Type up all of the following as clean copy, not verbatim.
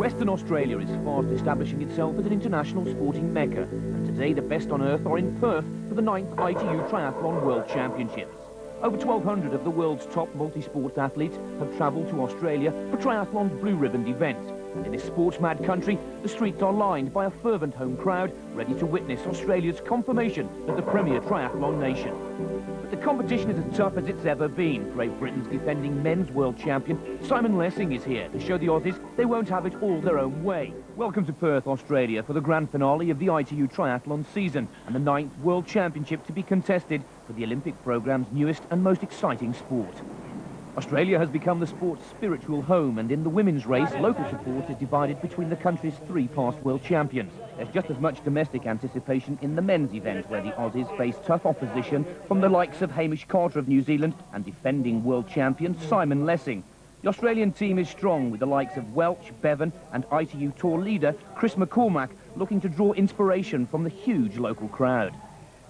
Western Australia is fast establishing itself as an international sporting mecca, and today the best on earth are in Perth for the 9th ITU Triathlon World Championships. Over 1,200 of the world's top multi-sport athletes have travelled to Australia for Triathlon's Blue Ribbon event. In this sports-mad country, the streets are lined by a fervent home crowd ready to witness Australia's confirmation as the premier triathlon nation. But the competition is as tough as it's ever been. Great Britain's defending men's world champion Simon Lessing is here to show the Aussies they won't have it all their own way. Welcome to Perth, Australia for the grand finale of the ITU Triathlon season and the 9th World Championship to be contested for the Olympic programme's newest and most exciting sport. Australia has become the sport's spiritual home, and in the women's race, local support is divided between the country's 3 past world champions. There's just as much domestic anticipation in the men's event, where the Aussies face tough opposition from the likes of Hamish Carter of New Zealand and defending world champion Simon Lessing. The Australian team is strong, with the likes of Welch, Bevan and ITU Tour leader Chris McCormack looking to draw inspiration from the huge local crowd.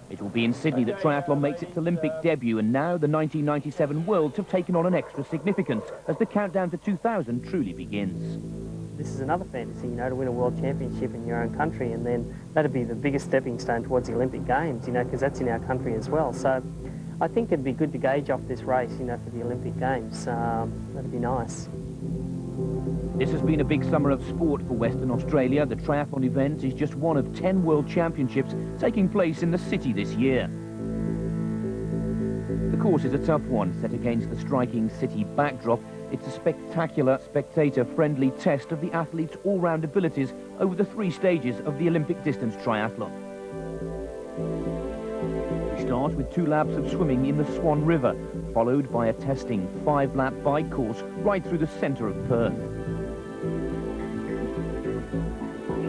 It will be in Sydney that triathlon makes its Olympic debut, and now the 1997 Worlds have taken on an extra significance as the countdown to 2000 truly begins. This is another fantasy, to win a world championship in your own country, and then that'd be the biggest stepping stone towards the Olympic Games, because that's in our country as well. So I think it'd be good to gauge off this race, for the Olympic Games. That'd be nice. This has been a big summer of sport for Western Australia. The triathlon event is just one of 10 world championships taking place in the city this year. The course is a tough one, set against the striking city backdrop. It's a spectacular, spectator-friendly test of the athletes' all-round abilities over the 3 stages of the Olympic distance triathlon. We start with 2 laps of swimming in the Swan River, followed by a testing 5-lap bike course right through the centre of Perth.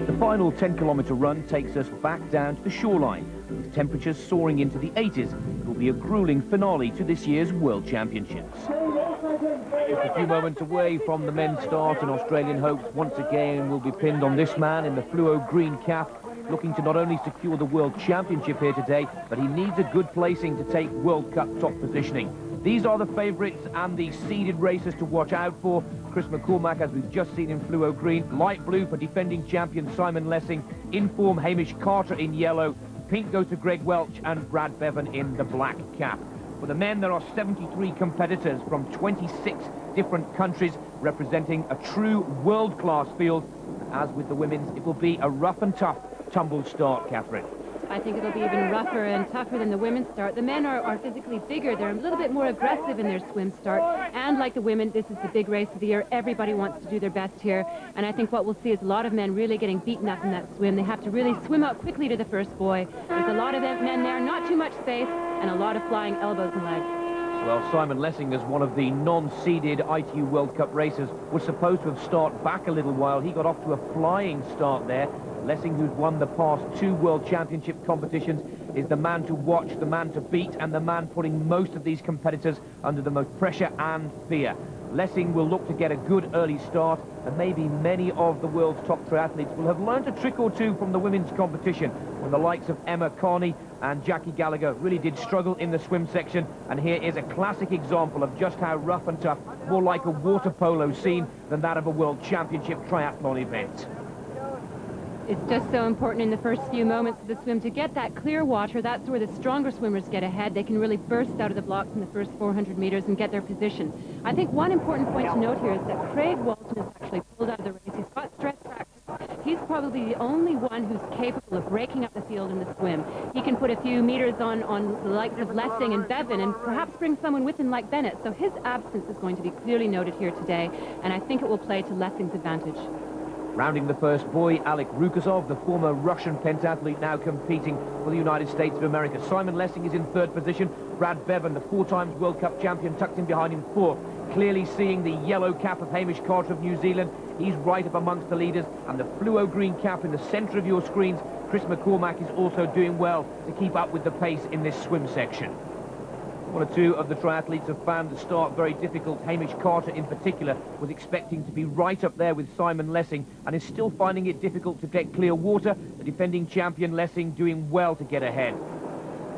The final 10-kilometre run takes us back down to the shoreline. With temperatures soaring into the 80s, it will be a gruelling finale to this year's World Championships. Just a few moments away from the men's start, and Australian hopes once again will be pinned on this man in the fluo green cap, looking to not only secure the World Championship here today, but he needs a good placing to take World Cup top positioning. These are the favourites and the seeded racers to watch out for. Chris McCormack, as we've just seen in fluo green, light blue for defending champion Simon Lessing, in form Hamish Carter in yellow, pink goes to Greg Welch and Brad Bevan in the black cap. For the men, there are 73 competitors from 26 different countries representing a true world-class field. As with the women's, it will be a rough and tough tumble start, Catherine. I think it'll be even rougher and tougher than the women's start. The men are physically bigger. They're a little bit more aggressive in their swim start. And like the women, this is the big race of the year. Everybody wants to do their best here. And I think what we'll see is a lot of men really getting beaten up in that swim. They have to really swim out quickly to the first buoy. There's a lot of men there, not too much space, and a lot of flying elbows and legs. Well, Simon Lessing, as one of the non-seeded ITU World Cup racers, was supposed to have started back a little while. He got off to a flying start there. Lessing, who's won the past 2 World Championship competitions, is the man to watch, the man to beat, and the man putting most of these competitors under the most pressure and fear. Lessing will look to get a good early start, and maybe many of the world's top triathletes will have learned a trick or two from the women's competition, when the likes of Emma Carney and Jackie Gallagher really did struggle in the swim section. And here is a classic example of just how rough and tough, more like a water polo scene than that of a World Championship triathlon event. It's just so important in the first few moments of the swim to get that clear water. That's where the stronger swimmers get ahead. They can really burst out of the blocks in the first 400 meters and get their position. I think one important point to note here is that Craig Walton has actually pulled out of the race. He's got stress fractures. He's probably the only one who's capable of breaking up the field in the swim. He can put a few meters on the likes of Lessing and Bevan, and perhaps bring someone with him like Bennett. So his absence is going to be clearly noted here today, and I think it will play to Lessing's advantage. Rounding the first buoy, Alek Rukasov, the former Russian pentathlete, now competing for the United States of America. Simon Lessing is in 3rd position. Brad Bevan, the 4 times World Cup champion, tucked in behind him 4th. Clearly seeing the yellow cap of Hamish Carter of New Zealand. He's right up amongst the leaders. And the fluo green cap in the centre of your screens, Chris McCormack, is also doing well to keep up with the pace in this swim section. 1 or 2 of the triathletes have found the start very difficult. Hamish Carter in particular was expecting to be right up there with Simon Lessing and is still finding it difficult to get clear water. The defending champion Lessing doing well to get ahead.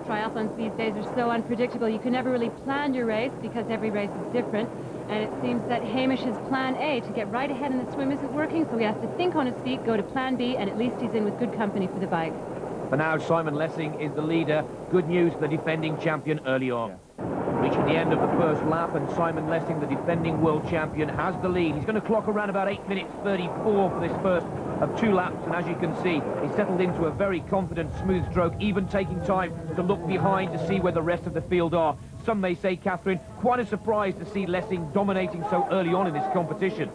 Triathlons these days are so unpredictable. You can never really plan your race because every race is different. And it seems that Hamish's plan A to get right ahead in the swim isn't working, so he has to think on his feet, go to plan B, and at least he's in with good company for the bike. For now, Simon Lessing is the leader. Good news for the defending champion early on. Reaching the end of the first lap, and Simon Lessing, the defending world champion, has the lead. He's going to clock around about 8 minutes 34 for this first of 2 laps, and as you can see, he's settled into a very confident, smooth stroke, even taking time to look behind to see where the rest of the field are. Some may say, Catherine, quite a surprise to see Lessing dominating so early on in this competition.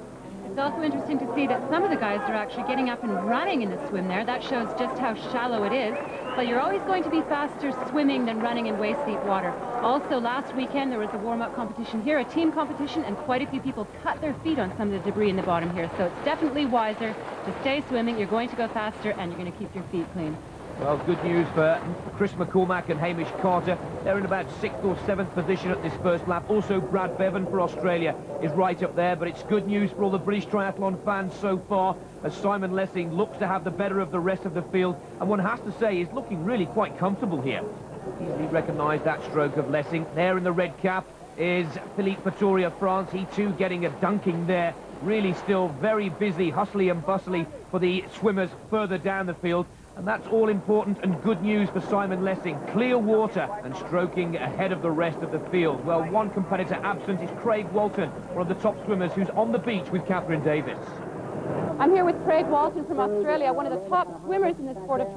It's also interesting to see that some of the guys are actually getting up and running in the swim there. That shows just how shallow it is. But you're always going to be faster swimming than running in waist-deep water. Also, last weekend there was a warm-up competition here, a team competition, and quite a few people cut their feet on some of the debris in the bottom here. So it's definitely wiser to stay swimming. You're going to go faster, and you're going to keep your feet clean. Well, good news for Chris McCormack and Hamish Carter. They're in about 6th or 7th position at this first lap. Also, Brad Bevan for Australia is right up there, but it's good news for all the British triathlon fans so far, as Simon Lessing looks to have the better of the rest of the field, and one has to say he's looking really quite comfortable here. Easily recognised that stroke of Lessing. There in the red cap is Philippe Vittori of France. He too getting a dunking there. Really still very busy, hustly and bustly for the swimmers further down the field. And that's all important and good news for Simon Lessing. Clear water and stroking ahead of the rest of the field. Well, one competitor absent is Craig Walton, one of the top swimmers who's on the beach with Catherine Davis. I'm here with Craig Walton from Australia, one of the top swimmers in the sport of...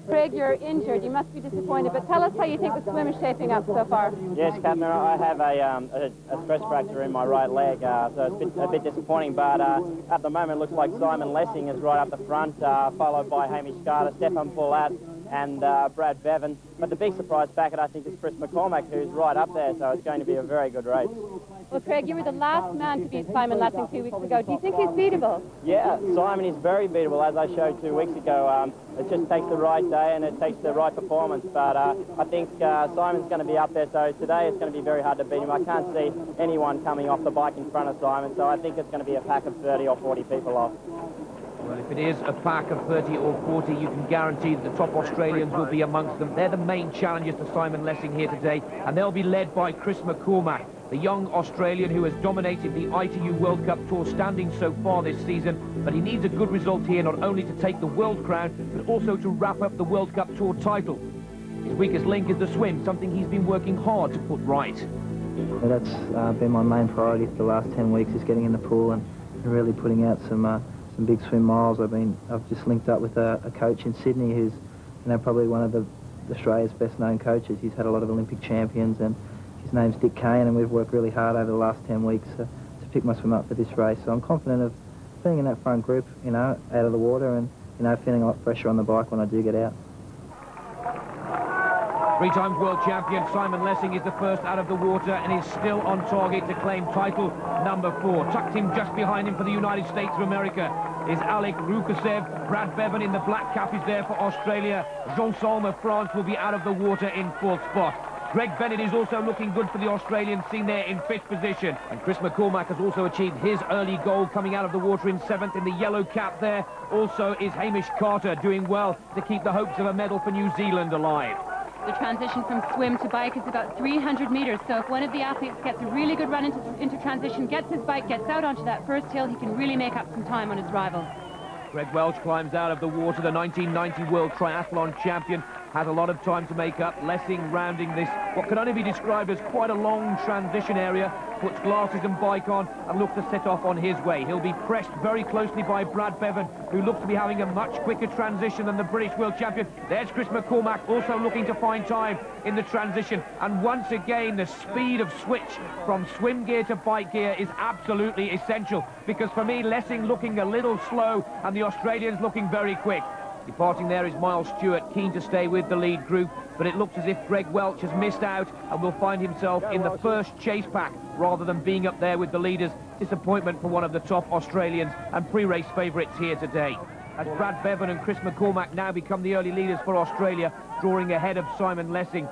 Craig, you're injured. You must be disappointed, but tell us how you think the swim is shaping up so far. Yes, Catherine, I have a stress fracture in my right leg, so it's a bit disappointing, but at the moment it looks like Simon Lessing is right up the front, followed by Hamish Carter, Stefan Poulat, and Brad Bevan. But the big surprise packet, I think, is Chris McCormack, who's right up there, so it's going to be a very good race. Well, Craig, you were the last man to beat Simon Lessing 2 weeks ago. Do you think he's beatable? Yeah, Simon is very beatable, as I showed 2 weeks ago. It just takes the right day and it takes the right performance, but I think Simon's going to be up there, so today it's going to be very hard to beat him. I can't see anyone coming off the bike in front of Simon, so I think it's going to be a pack of 30 or 40 people off. Well, if it is a pack of 30 or 40, you can guarantee that the top Australians will be amongst them. They're the main challengers to Simon Lessing here today, and they'll be led by Chris McCormack, the young Australian who has dominated the ITU World Cup Tour standing so far this season. But he needs a good result here, not only to take the world crown, but also to wrap up the World Cup Tour title. His weakest link is the swim, something he's been working hard to put right. Well, that's been my main priority for the last 10 weeks, is getting in the pool and really putting out some big swim miles. I've just linked up with a coach in Sydney who's probably one of Australia's best known coaches. He's had a lot of Olympic champions, and his name's Dick Kane, and we've worked really hard over the last 10 weeks to pick my swim up for this race. So I'm confident of being in that front group, out of the water, and feeling a lot of pressure on the bike when I do get out. 3 times world champion Simon Lessing is the first out of the water and is still on target to claim title number 4. Tucked in just behind him for the United States of America is Alec Rukasev. Brad Bevan in the black cap is there for Australia. Jean Salme of France will be out of the water in 4th spot. Greg Bennett is also looking good for the Australians, seen there in 5th position. And Chris McCormack has also achieved his early goal, coming out of the water in 7th in the yellow cap there. Also is Hamish Carter doing well to keep the hopes of a medal for New Zealand alive. The transition from swim to bike is about 300 meters, so if one of the athletes gets a really good run into transition, gets his bike, gets out onto that first hill, he can really make up some time on his rival. Greg Welch climbs out of the water. The 1990 World Triathlon champion has a lot of time to make up. Lessing rounding this, what can only be described as quite a long transition area, puts glasses and bike on and looks to set off on his way. He'll be pressed very closely by Brad Bevan, who looks to be having a much quicker transition than the British world champion. There's Chris McCormack also looking to find time in the transition. And once again, the speed of switch from swim gear to bike gear is absolutely essential, because for me, Lessing looking a little slow and the Australians looking very quick. Departing there is Miles Stewart, keen to stay with the lead group, but it looks as if Greg Welch has missed out and will find himself in the first chase pack rather than being up there with the leaders. Disappointment for one of the top Australians and pre-race favourites here today. As Brad Bevan and Chris McCormack now become the early leaders for Australia, drawing ahead of Simon Lessing,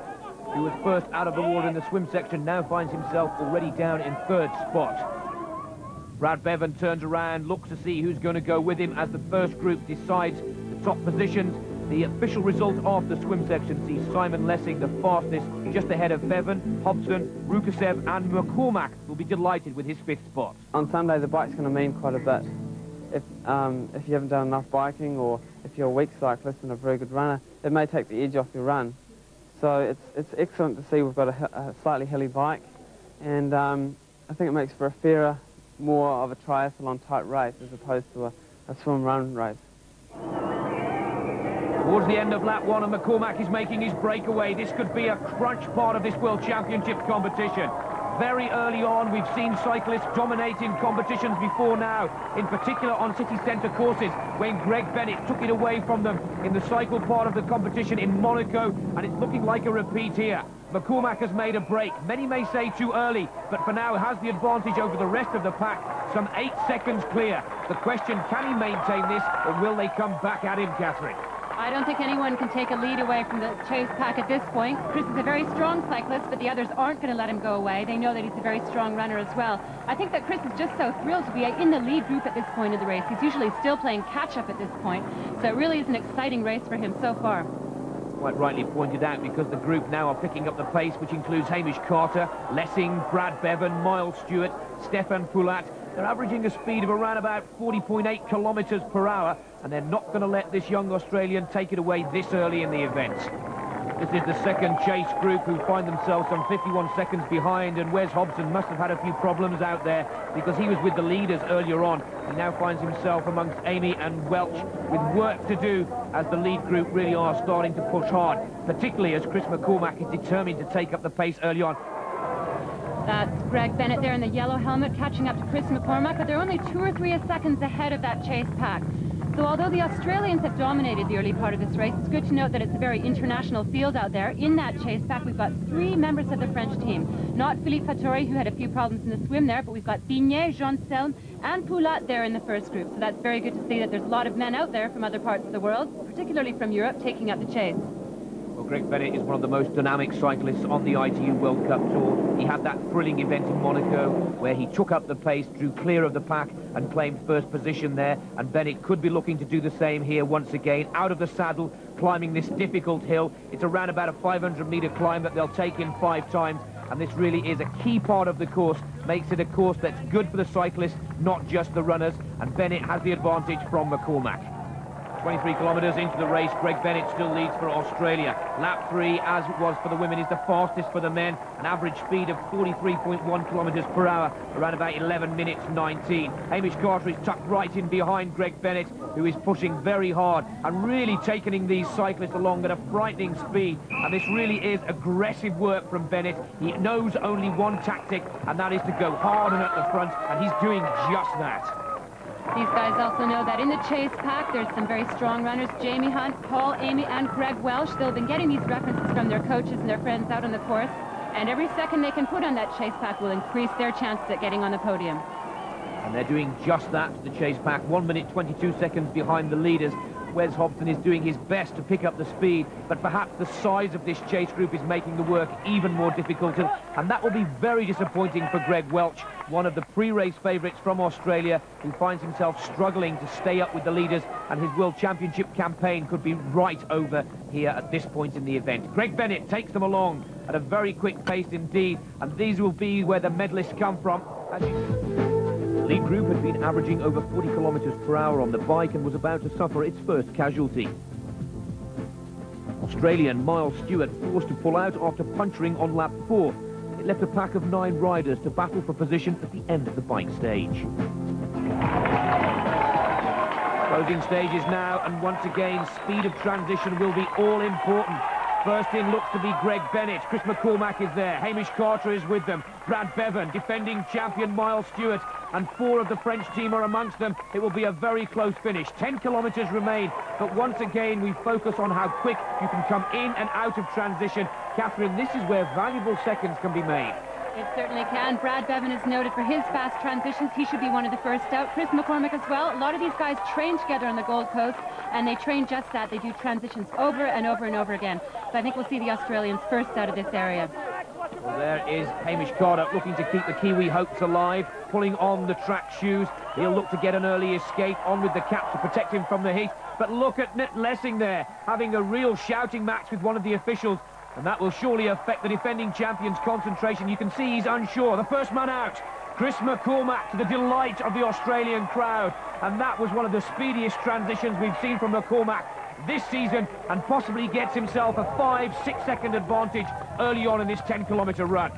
who was first out of the water in the swim section, now finds himself already down in 3rd spot. Brad Bevan turns around, looks to see who's going to go with him as the first group decides the top positions. The official result of the swim section sees Simon Lessing the fastest, just ahead of Bevan, Hobson, Rukasev and McCormack, who'll be delighted with his 5th spot. On Sunday, the bike's going to mean quite a bit. If you haven't done enough biking, or if you're a weak cyclist and a very good runner, it may take the edge off your run. So it's excellent to see we've got a slightly hilly bike, and I think it makes for a fairer, more of a triathlon type race as opposed to a swim-run race. Towards the end of lap 1 and McCormack is making his breakaway. This could be a crunch part of this World Championship competition. Very early on, we've seen cyclists dominating competitions before now, in particular on city centre courses, when Greg Bennett took it away from them in the cycle part of the competition in Monaco, and it's looking like a repeat here. McCormack has made a break. Many may say too early, but for now has the advantage over the rest of the pack, some 8 seconds clear. The question, can he maintain this, or will they come back at him, Catherine? I don't think anyone can take a lead away from the chase pack at this point. Chris is a very strong cyclist, but the others aren't going to let him go away. They know that he's a very strong runner as well. I think that Chris is just so thrilled to be in the lead group at this point of the race. He's usually still playing catch-up at this point, so it really is an exciting race for him so far. Quite rightly pointed out, because the group now are picking up the pace, which includes Hamish Carter, Lessing, Brad Bevan, Miles Stewart, Stefan Poulat. They're averaging a speed of around about 40.8 kilometres per hour, and they're not going to let this young Australian take it away this early in the event. This is the second chase group who find themselves some 51 seconds behind, and Wes Hobson must have had a few problems out there because he was with the leaders earlier on. He now finds himself amongst Amy and Welch with work to do as the lead group really are starting to push hard, particularly as Chris McCormack is determined to take up the pace early on. That's Greg Bennett there in the yellow helmet catching up to Chris McCormack, but they're only 2 or 3 seconds ahead of that chase pack. So although the Australians have dominated the early part of this race, it's good to note that it's a very international field out there. In that chase pack, we've got 3 members of the French team. Not Philippe Fattori, who had a few problems in the swim there, but we've got Vignet, Jean-Selme, and Poulat there in the first group. So that's very good to see that there's a lot of men out there from other parts of the world, particularly from Europe, taking up the chase. Well, Greg Bennett is one of the most dynamic cyclists on the ITU World Cup Tour. He had that thrilling event in Monaco where he took up the pace, drew clear of the pack and claimed first position there, and Bennett could be looking to do the same here once again, out of the saddle, climbing this difficult hill. It's around about a 500-metre climb that they'll take in 5 times, and this really is a key part of the course, makes it a course that's good for the cyclists, not just the runners, and Bennett has the advantage from McCormack. 23 kilometres into the race, Greg Bennett still leads for Australia. Lap 3, as it was for the women, is the fastest for the men. An average speed of 43.1 kilometres per hour, around about 11 minutes 19. Hamish Carter is tucked right in behind Greg Bennett, who is pushing very hard and really taking these cyclists along at a frightening speed. And this really is aggressive work from Bennett. He knows only one tactic, and that is to go hard and at the front, and he's doing just that. These guys also know that in the chase pack, there's some very strong runners. Jamie Hunt, Paul, Amy, and Greg Welsh. They've been getting these references from their coaches and their friends out on the course. And every second they can put on that chase pack will increase their chances at getting on the podium. And they're doing just that, the chase pack. 1 minute 22 seconds behind the leaders. Wes Hobson is doing his best to pick up the speed, but perhaps the size of this chase group is making the work even more difficult, and that will be very disappointing for Greg Welch, one of the pre-race favourites from Australia, who finds himself struggling to stay up with the leaders, and his World Championship campaign could be right over here at this point in the event. Greg Bennett takes them along at a very quick pace indeed, and these will be where the medalists come from. The lead group had been averaging over 40 kilometres per hour on the bike and was about to suffer its first casualty. Australian Miles Stewart forced to pull out after puncturing on lap 4. It left a pack of 9 riders to battle for position at the end of the bike stage. Closing stages now, and once again, speed of transition will be all important. First in looks to be Greg Bennett. Chris McCormack is there. Hamish Carter is with them. Brad Bevan, defending champion Miles Stewart, and 4 of the French team are amongst them. It will be a very close finish. 10 kilometres remain, but once again we focus on how quick you can come in and out of transition. Catherine, this is where valuable seconds can be made. It certainly can. Brad Bevan is noted for his fast transitions. He should be one of the first out. Chris McCormack as well. A lot of these guys train together on the Gold Coast, and they train just that. They do transitions over and over and over again. So I think we'll see the Australians first out of this area. Well, there is Hamish Carter looking to keep the Kiwi hopes alive, pulling on the track shoes. He'll look to get an early escape, on with the cap to protect him from the heat. But look at Lessing there, having a real shouting match with one of the officials. And that will surely affect the defending champion's concentration. You can see he's unsure. The first man out, Chris McCormack, to the delight of the Australian crowd. And that was one of the speediest transitions we've seen from McCormack this season, and possibly gets himself a 5-6 second advantage early on in this 10-kilometre run.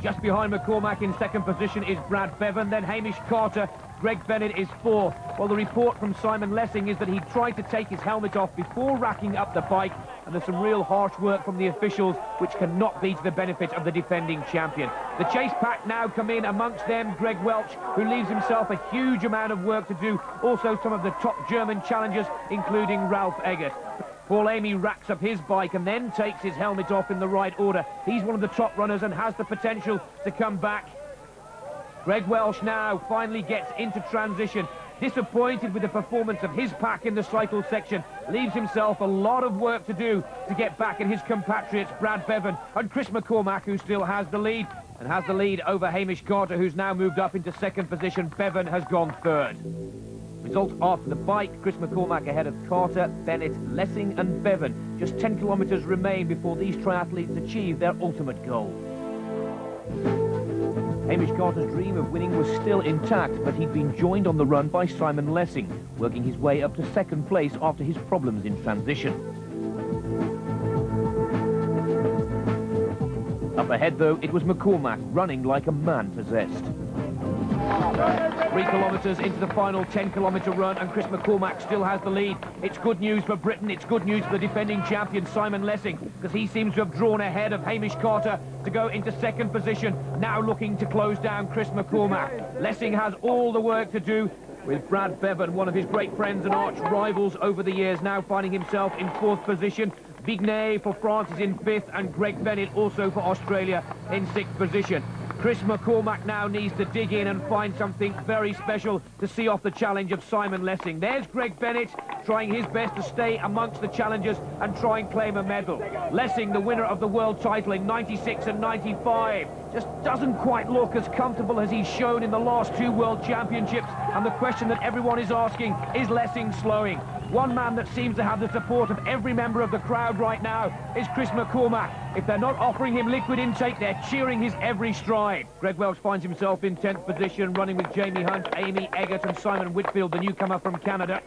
Just behind McCormack in second position is Brad Bevan, then Hamish Carter. Greg Bennett is fourth. Well, the report from Simon Lessing is that he tried to take his helmet off before racking up the bike, and there's some real harsh work from the officials which cannot be to the benefit of the defending champion. The chase pack now come in, amongst them Greg Welch, who leaves himself a huge amount of work to do. Also some of the top German challengers, including Ralph Eggert. Paul Amy racks up his bike and then takes his helmet off in the right order. He's one of the top runners and has the potential to come back. Greg Welch now finally gets into transition. Disappointed with the performance of his pack in the cycle section. Leaves himself a lot of work to do to get back at his compatriots Brad Bevan and Chris McCormack, who still has the lead. And has the lead over Hamish Carter, who's now moved up into second position. Bevan has gone third. Result after the bike, Chris McCormack ahead of Carter, Bennett, Lessing and Bevan. Just 10 kilometres remain before these triathletes achieve their ultimate goal. Hamish Carter's dream of winning was still intact, but he'd been joined on the run by Simon Lessing, working his way up to second place after his problems in transition. Up ahead, though, it was McCormack running like a man possessed. 3 kilometres into the final 10-kilometre run, and Chris McCormack still has the lead. It's good news for Britain, it's good news for the defending champion Simon Lessing, because he seems to have drawn ahead of Hamish Carter to go into second position, now looking to close down Chris McCormack. Lessing has all the work to do, with Brad Bevan, one of his great friends and arch rivals over the years, now finding himself in fourth position. Vignay for France is in fifth, and Greg Bennett also for Australia in sixth position. Chris McCormack now needs to dig in and find something very special to see off the challenge of Simon Lessing. There's Greg Bennett trying his best to stay amongst the challengers and try and claim a medal. Lessing, the winner of the world title in 96 and 95, just doesn't quite look as comfortable as he's shown in the last two world championships. And the question that everyone is asking, is Lessing slowing? One man that seems to have the support of every member of the crowd right now is Chris McCormack. If they're not offering him liquid intake, they're cheering his every stride. Greg Welch finds himself in 10th position, running with Jamie Hunt, Amy Eggert and Simon Whitfield, the newcomer from Canada.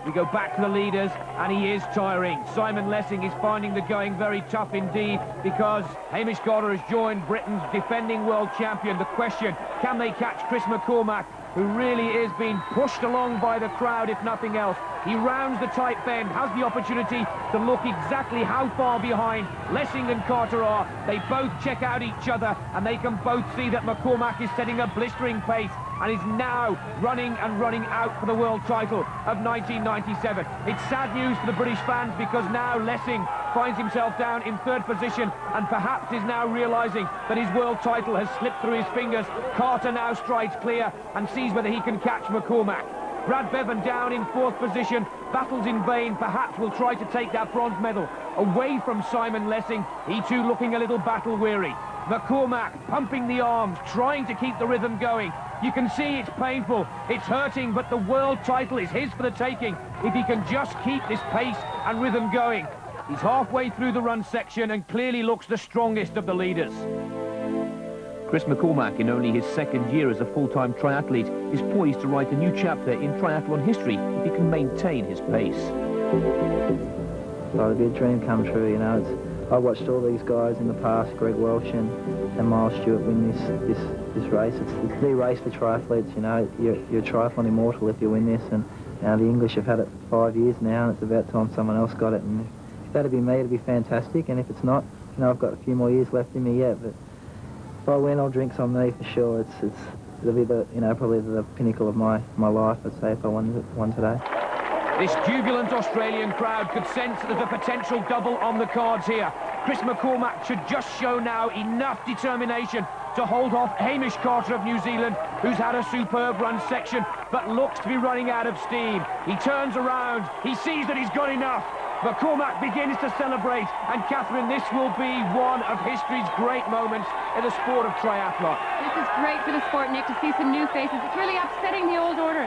We go back to the leaders, and he is tiring. Simon Lessing is finding the going very tough indeed, because Hamish Carter has joined Britain's defending world champion. The question, can they catch Chris McCormack, who really is being pushed along by the crowd, if nothing else? He rounds the tight bend, has the opportunity to look exactly how far behind Lessing and Carter are. They both check out each other, and they can both see that McCormack is setting a blistering pace and is now running out for the world title of 1997. It's sad news for the British fans, because now Lessing finds himself down in third position and perhaps is now realising that his world title has slipped through his fingers. Carter now strides clear and sees whether he can catch McCormack. Brad Bevan down in fourth position, battles in vain, perhaps will try to take that bronze medal away from Simon Lessing. He too looking a little battle weary. McCormack pumping the arms, trying to keep the rhythm going. You can see it's painful, it's hurting, but the world title is his for the taking if he can just keep this pace and rhythm going. He's halfway through the run section and clearly looks the strongest of the leaders. Chris McCormack, in only his second year as a full-time triathlete, is poised to write a new chapter in triathlon history if he can maintain his pace. Well, it'd be a dream come true, you know. I watched all these guys in the past, Greg Welch and Miles Stewart, win this race. It's the race for triathletes, you know. You're a triathlon immortal if you win this, and the English have had it for 5 years now, and it's about time someone else got it. And if that'd be me, it'd be fantastic. And if it's not, you know, I've got a few more years left in me yet. But if I win, I'll drink some me for sure. It'll be the, you know, probably the pinnacle of my life, I'd say, if I won today. This jubilant Australian crowd could sense that there's a potential double on the cards here. Chris McCormack should just show now enough determination to hold off Hamish Carter of New Zealand, who's had a superb run section, but looks to be running out of steam. He turns around, he sees that he's got enough. McCormack begins to celebrate, and Catherine, this will be one of history's great moments in the sport of triathlon. This is great for the sport, Nick, to see some new faces. It's really upsetting the old order.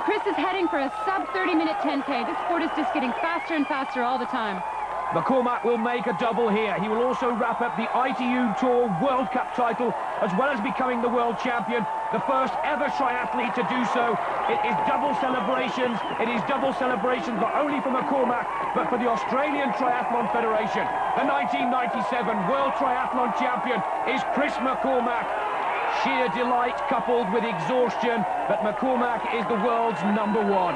Chris is heading for a sub-30-minute 10K. This sport is just getting faster and faster all the time. McCormack will make a double here. He will also wrap up the ITU Tour World Cup title, as well as becoming the world champion, the first ever triathlete to do so. It is double celebrations. It is double celebrations not only for McCormack, but for the Australian Triathlon Federation. The 1997 World Triathlon champion is Chris McCormack. Sheer delight coupled with exhaustion, but McCormack is the world's #1.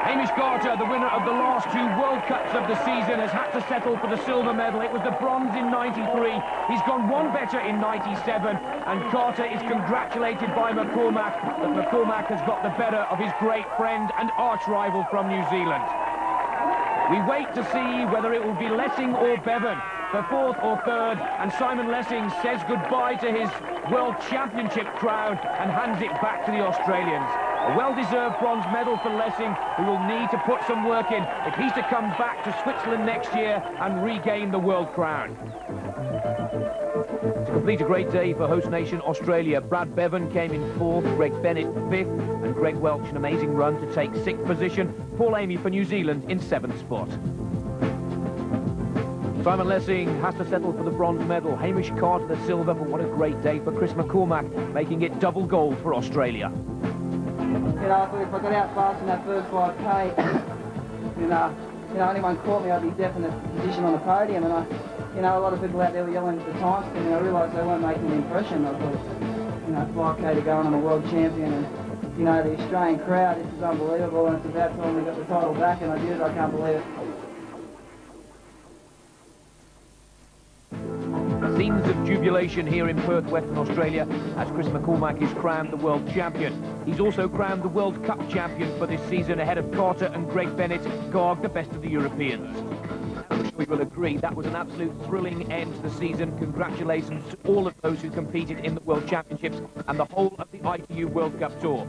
Hamish Carter, the winner of the last 2 World Cups of the season, has had to settle for the silver medal. It was the bronze in '93. He's gone one better in '97, and Carter is congratulated by McCormack, but McCormack has got the better of his great friend and arch-rival from New Zealand. We wait to see whether it will be Lessing or Bevan for 4th or 3rd, and Simon Lessing says goodbye to his World Championship crowd and hands it back to the Australians. A well-deserved bronze medal for Lessing, who will need to put some work in if he's to come back to Switzerland next year and regain the world crown. To complete a great day for host nation Australia, Brad Bevan came in 4th, Greg Bennett 5th, and Greg Welch an amazing run to take 6th position. Paul Amy for New Zealand in 7th spot. Simon Lessing has to settle for the bronze medal. Hamish Carter the silver, but what a great day for Chris McCormack, making it double gold for Australia. You know, I thought if I got out fast in that first 5K, anyone caught me, I'd be definite position on the podium. And a lot of people out there were yelling at the times, and I realised they weren't making an impression. I thought, 5K to go, and I'm a world champion, and the Australian crowd, this is unbelievable, and it's about time we got the title back, and I did it. I can't believe it. Scenes of jubilation here in Perth, Western Australia, as Chris McCormack is crowned the world champion. He's also crowned the World Cup champion for this season, ahead of Carter and Greg Bennett, Garg, the best of the Europeans. I'm sure we will agree that was an absolute thrilling end to the season. Congratulations to all of those who competed in the World Championships and the whole of the ITU World Cup Tour.